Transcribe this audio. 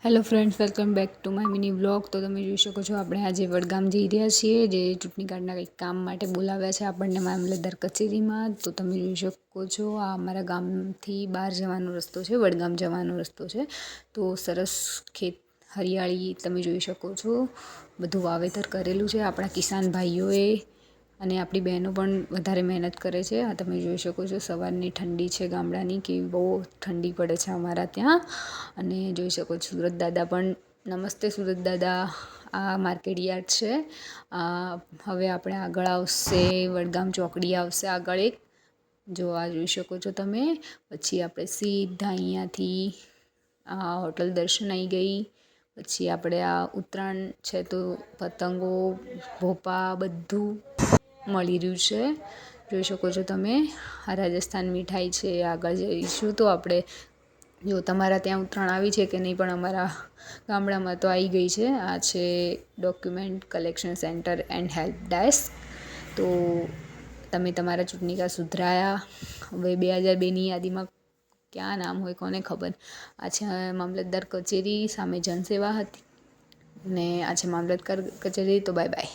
Hello friends, welcome back to my mini vlog. તો તમે જોઈ શકો છો આપણે આજે વડગામ જઈ રહ્યા છીએ, જે ચૂંટણી કાર્ડના કંઈક કામ માટે બોલાવ્યા છે આપણને મામલતદાર કચેરીમાં. તો તમે જોઈ શકો છો આ અમારા ગામથી બહાર જવાનો રસ્તો છે, વડગામ જવાનો રસ્તો છે. તો સરસ ખેત હરિયાળી તમે જોઈ શકો છો, બધું વાવેતર કરેલું છે આપણા કિસાન ભાઈઓએ, અને આપણી બહેનો પણ વધારે મહેનત કરે છે. આ તમે જોઈ શકો છો સવારની ઠંડી છે ગામડાની, કે બહુ ઠંડી પડે છે અમારા ત્યાં. અને જોઈ શકો છો સુરત દાદા પણ, નમસ્તે સુરત દાદા. આ માર્કેટ યાર્ડ છે. હવે આપણે આગળ આવશે વડગામ ચોકડી આવશે આગળ એક, જો આ જોઈ શકો છો તમે. પછી આપણે સીધા અહીંયાથી આ હોટલ દર્શન આવી ગઈ. પછી આપણે આ ઉત્તરાયણ છે તો પતંગો ભોપા બધું મળી રહ્યું છે, જોઈ શકો છો તમે. આ રાજસ્થાન મીઠાઈ છે. આગળ જઈશું તો આપણે, જો તમારા ત્યાં ઉત્તરાયણ આવી છે કે નહીં, પણ અમારા ગામડામાં તો આવી ગઈ છે. આ છે document collection centre and help desk. તો તમે તમારા ચૂંટણી કાર્ડ સુધરાયા. હવે 2002ની યાદીમાં ક્યાં નામ હોય કોને ખબર. આ છે મામલતદાર કચેરી, સામે જનસેવા હતી, ને આ છે મામલતદાર કચેરી. તો બાય બાય.